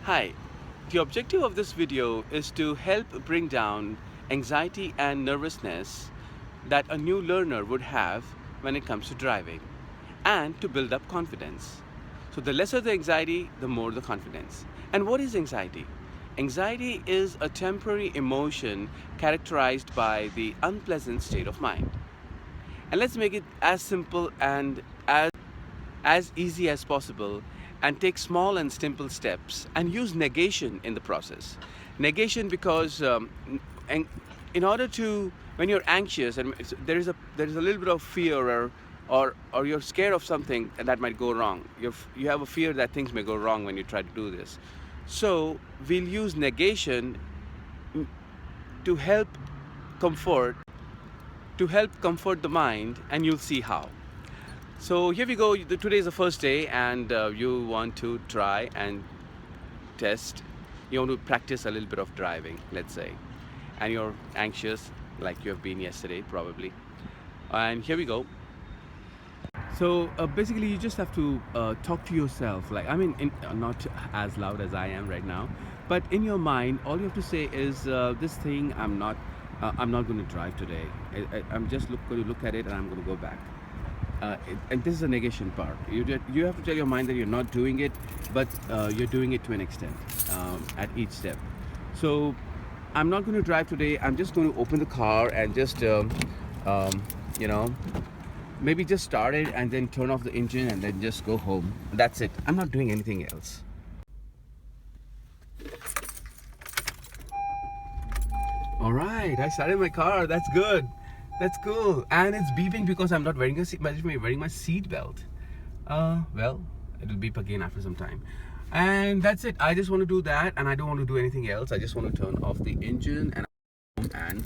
Hi, the objective of this video is to help bring down anxiety and nervousness that a new learner would have when it comes to driving and to build up confidence. So the lesser the anxiety, the more the confidence. And what is anxiety? Anxiety is a temporary emotion characterized by the unpleasant state of mind. And let's make it as simple and as easy as possible and take small and simple steps and use negation in the process. Negation because in order to, when you're anxious and there is a little bit of fear or you're scared of something that might go wrong. You have a fear that things may go wrong when you try to do this. So we'll use negation to help comfort the mind, and you'll see how. So here we go. Today is the first day, and you want to try and test. You want to practice a little bit of driving, let's say, and you're anxious like you have been yesterday probably. And here we go. So basically you just have to talk to yourself, like, I mean, not as loud as I am right now, but in your mind all you have to say is this thing, I'm not going to drive today. I'm just going to look at it and I'm going to go back. And this is a negation part. You have to tell your mind that you're not doing it, but you're doing it to an extent at each step. So I'm not going to drive today. I'm just going to open the car and just you know, maybe just start it and then turn off the engine and then just go home. That's it. I'm not doing anything else. All right, I started my car. That's good. That's cool. And it's beeping because I'm not wearing my seat belt. Well, it'll beep again after some time. And that's it. I just want to do that, and I don't want to do anything else. I just want to turn off the engine and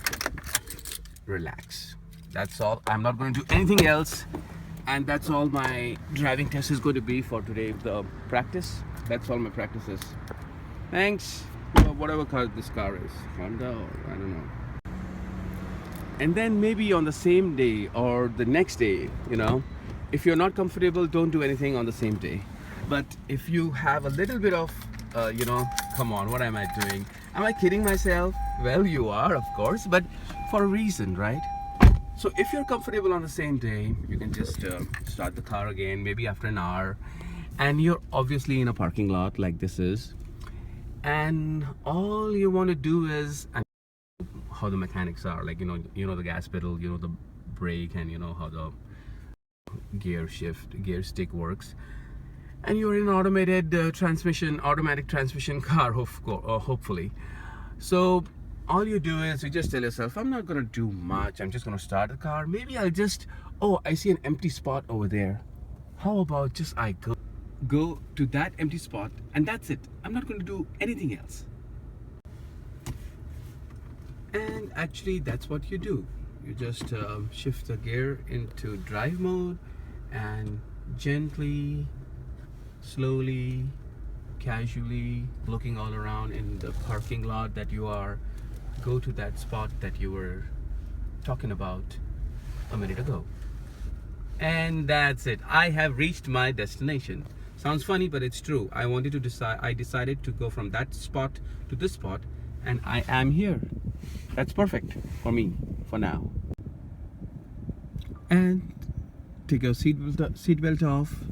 relax. That's all. I'm not going to do anything else. And that's all my driving test is going to be for today. The practice. That's all my practice is. Thanks. Whatever car this car is, Honda or I don't know. And then maybe on the same day or the next day, you know, if you're not comfortable, don't do anything on the same day. But if you have a little bit of you know, come on, what am I doing? Am I kidding myself? Well, you are, of course, but for a reason, right? So if you're comfortable on the same day, you can just start the car again, maybe after an hour, and you're obviously in a parking lot like this is, and all you want to do is, how the mechanics are, like, you know the gas pedal, you know the brake, and you know how the gear stick works, and you're in an automatic transmission car, hopefully. So all you do is you just tell yourself, I'm not gonna do much, I'm just gonna start the car. Maybe I'll just, oh, I see an empty spot over there, how about just I go to that empty spot, and that's it. I'm not going to do anything else. And actually that's what you do. You just shift the gear into drive mode and gently, slowly, casually, looking all around in the parking lot that you are, go to that spot that you were talking about a minute ago. And that's it. I have reached my destination. Sounds funny, but it's true. I decided to go from that spot to this spot, and I am here. That's perfect for me for now. And take your seatbelt off.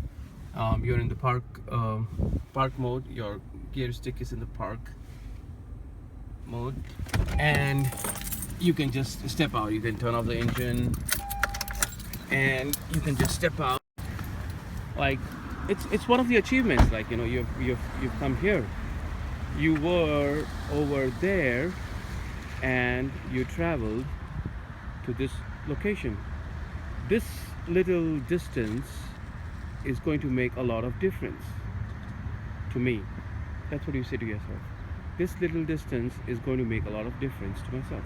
You're in the park mode. Your gear stick is in the park mode, and you can just step out. You can turn off the engine, and you can just step out. Like, it's one of the achievements. Like, you know, you've come here. You were over there, and you traveled to this location. This little distance is going to make a lot of difference to me. That's what you say to yourself. This little distance is going to make a lot of difference to myself.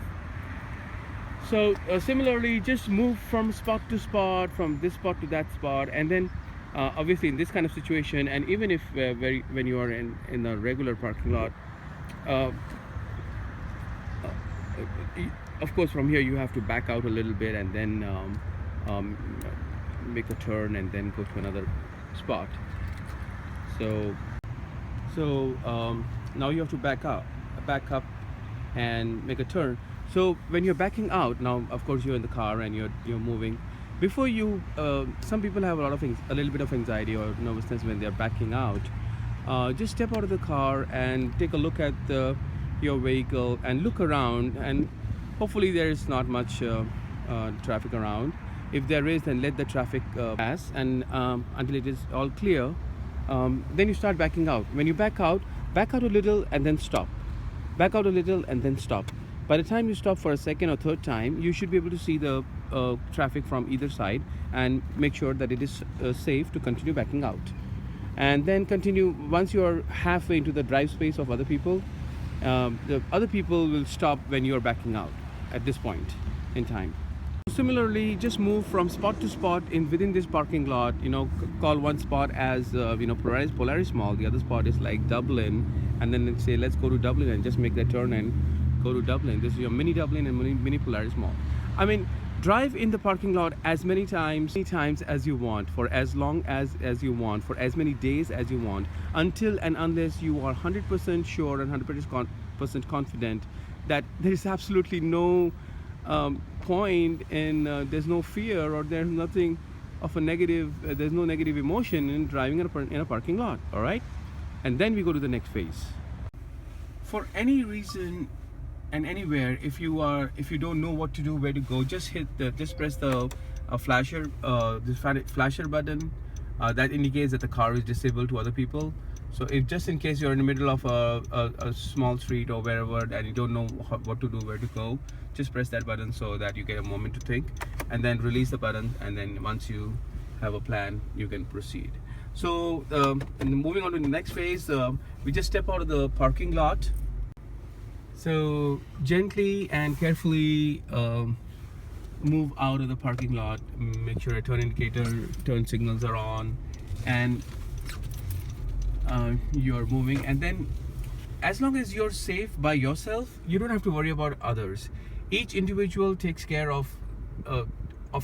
So similarly, just move from spot to spot, from this spot to that spot, and then obviously in this kind of situation, and even if when you are in a regular parking lot, uh, of course from here you have to back out a little bit and then um, make a turn and then go to another spot. So now you have to back up and make a turn. So when you're backing out, now of course you're in the car and you're moving. Before you, some people have a little bit of anxiety or nervousness when they're backing out. Just step out of the car and take a look at your vehicle and look around, and hopefully there is not much traffic around. If there is, then let the traffic pass, and until it is all clear, then you start backing out. When you back out a little and then stop. Back out a little and then stop. By the time you stop for a second or third time, you should be able to see the traffic from either side and make sure that it is safe to continue backing out. And then continue. Once you are halfway into the drive space of other people, the other people will stop when you are backing out at this point in time. Similarly, just move from spot to spot within this parking lot. Call one spot as Polaris Mall. The other spot is like Dublin, and then say let's go to Dublin and just make that turn and go to Dublin. This is your mini Dublin and mini Polaris Mall. I mean, drive in the parking lot as many times as you want, for as long as you want, for as many days as you want, until and unless you are 100% sure and 100% confident that there is absolutely no point in there's no fear or there's nothing of a negative, there's no negative emotion in driving in a parking lot. All right, and then we go to the next phase. For any reason and anywhere, if you don't know what to do, where to go, just press the flasher button that indicates that the car is disabled to other people. So if just in case you're in the middle of a small street or wherever and you don't know what to do, where to go, just press that button so that you get a moment to think, and then release the button, and then once you have a plan, you can proceed. So and moving on to the next phase, we just step out of the parking lot. So gently and carefully move out of the parking lot. Make sure your turn signals are on, and you're moving. And then as long as you're safe by yourself, you don't have to worry about others. Each individual takes care of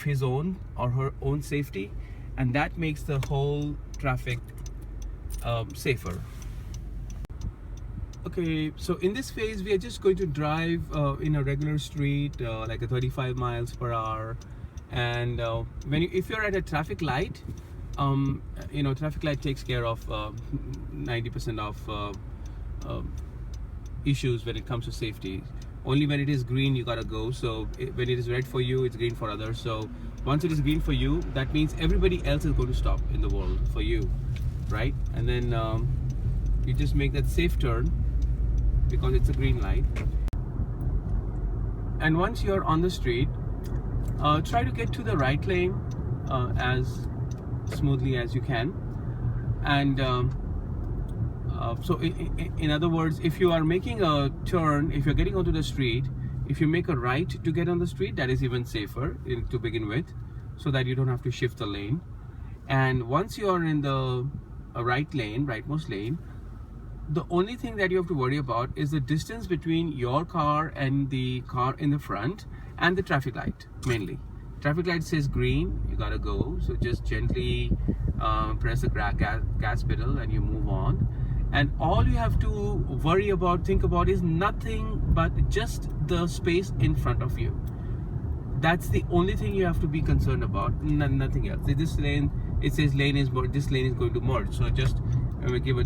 his own or her own safety, and that makes the whole traffic safer. Okay, so in this phase we are just going to drive in a regular street, like a 35 miles per hour, and if you're at a traffic light, traffic light takes care of 90% of issues when it comes to safety. Only when it is green you gotta go. So when it is red for you, it's green for others. So once it is green for you, that means everybody else is going to stop in the world for you, right? And then you just make that safe turn because it's a green light. And once you're on the street, try to get to the right lane as smoothly as you can. And so in other words, if you are making a turn, if you're getting onto the street, if you make a right to get on the street, that is even safer to begin with, so that you don't have to shift the lane. And once you are in the rightmost lane, the only thing that you have to worry about is the distance between your car and the car in the front and the traffic light. Mainly traffic light says green, you gotta go. So just gently press the gas pedal and you move on. And all you have to think about is nothing but just the space in front of you. That's the only thing you have to be concerned about, nothing else. This lane, it says this lane is going to merge. So just make a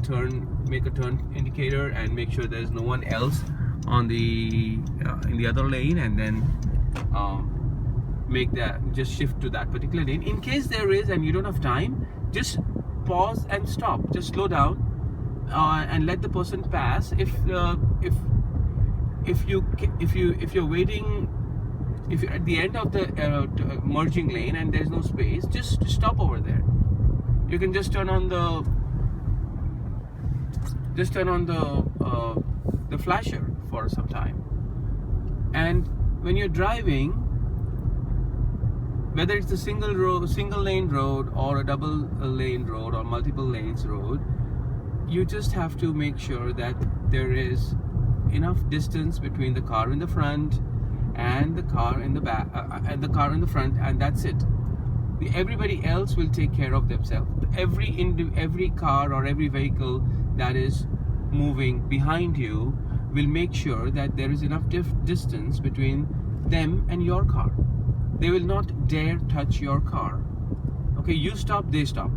turn indicator and make sure there's no one else on in the other lane, and then just shift to that particular lane. In case there is and you don't have time, just pause and stop. Just slow down and let the person pass. If you're waiting, if you're at the end of the merging lane and there's no space, just stop over there. You can just turn on the flasher for some time. And when you're driving, whether it's a single lane road or a double lane road or multiple lanes road, you just have to make sure that there is enough distance between the car in the front and the car in the back, and the car in the front, and that's it. Everybody else will take care of themselves. Every car or every vehicle that is moving behind you will make sure that there is enough distance between them and your car. They will not dare touch your car. Okay, you stop, they stop.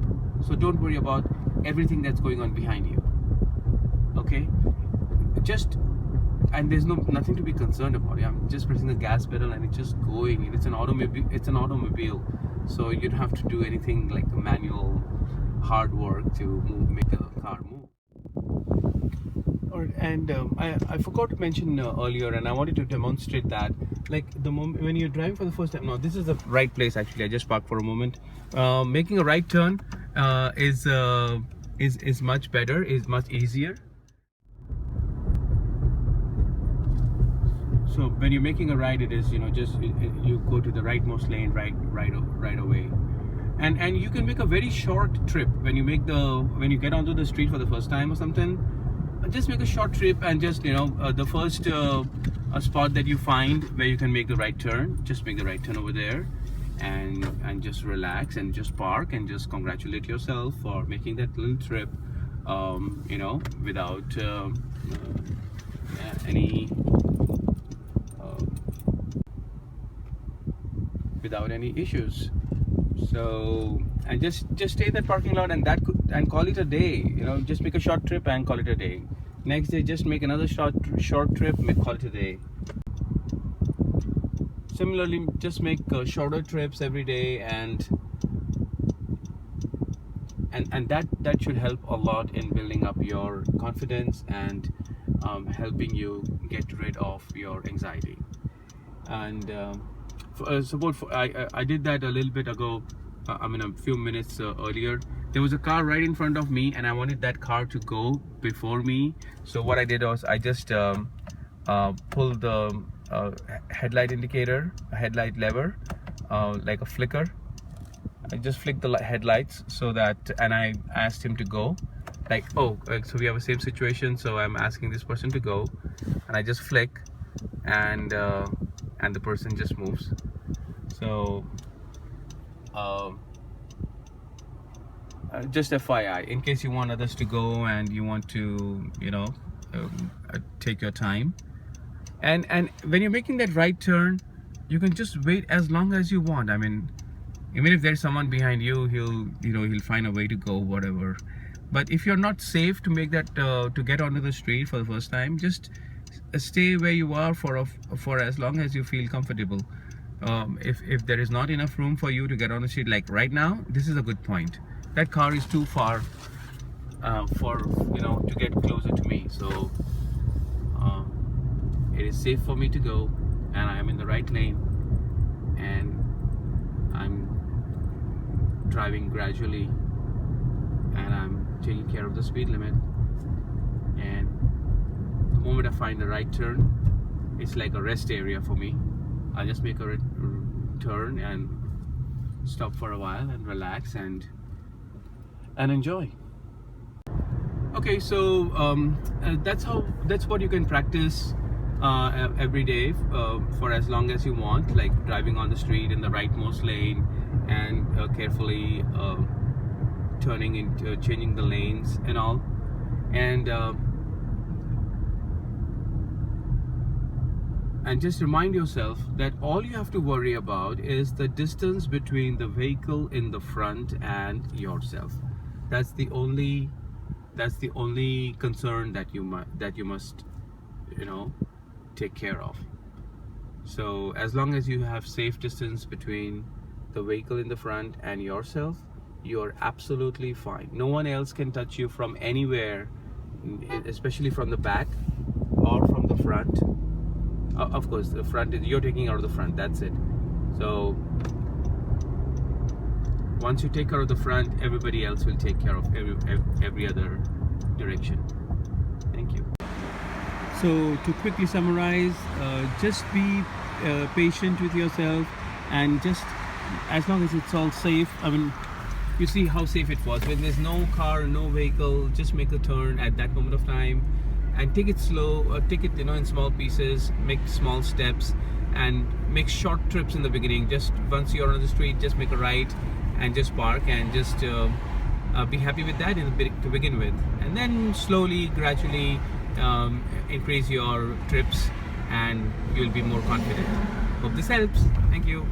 So don't worry about everything that's going on behind you. Okay, and there's nothing to be concerned about. I'm just pressing the gas pedal and it's just going. It's an automobile, so you don't have to do anything like manual hard work to make the car move. And I forgot to mention earlier, and I wanted to demonstrate that, like the moment when you're driving for the first time. Now this is the right place. Actually, I just parked for a moment. Making a right turn is much better, is much easier. So when you're making a right, it is, you go to the rightmost lane right away, and you can make a very short trip when you get onto the street for the first time or something. Just make a short trip and just the first spot that you find where you can make the right turn, just make the right turn over there, and just relax and just park and just congratulate yourself for making that little trip, without any issues. So, and just stay in that parking lot and call it a day. Just make a short trip and call it a day. Next day, just make another short trip, call it a day. Similarly, just make shorter trips every day, and that should help a lot in building up your confidence and helping you get rid of your anxiety. And I did that a little bit ago. A few minutes earlier. There was a car right in front of me, and I wanted that car to go before me. So what I did was I just pulled the headlight lever, like a flicker. I just flicked the headlights so that, and I asked him to go. So we have the same situation. So I'm asking this person to go, and I just flick, and the person just moves. So. Just FYI, in case you want others to go and you want to, take your time. And when you're making that right turn, you can just wait as long as you want. Even if there's someone behind you, he'll find a way to go, whatever. But if you're not safe to make that, to get onto the street for the first time, just stay where you are for as long as you feel comfortable. If there is not enough room for you to get on the street, like right now, this is a good point. That car is too far to get closer to me, so it is safe for me to go, and I am in the right lane, and I'm driving gradually, and I'm taking care of the speed limit. And the moment I find the right turn, it's like a rest area for me. I just make a turn and stop for a while and relax and enjoy. Okay, so that's what you can practice every day for as long as you want, like driving on the street in the rightmost lane and carefully changing the lanes and all, and just remind yourself that all you have to worry about is the distance between the vehicle in the front and yourself. That's the only concern that you must take care of. So as long as you have safe distance between the vehicle in the front and yourself, you're absolutely fine. No one else can touch you from anywhere, especially from the back or from the front. Of course, the front is, you're taking out of the front, that's it. So once you take care of the front, everybody else will take care of every other direction. Thank you. So to quickly summarize, just be patient with yourself, and just as long as it's all safe. I mean, you see how safe it was. When there's no car, no vehicle, just make the turn at that moment of time and take it slow, take it in small pieces, make small steps, and make short trips in the beginning. Just once you're on the street, just make a right and just park, and just be happy with that to begin with, and then slowly, gradually increase your trips, and you'll be more confident. Hope this helps. Thank you.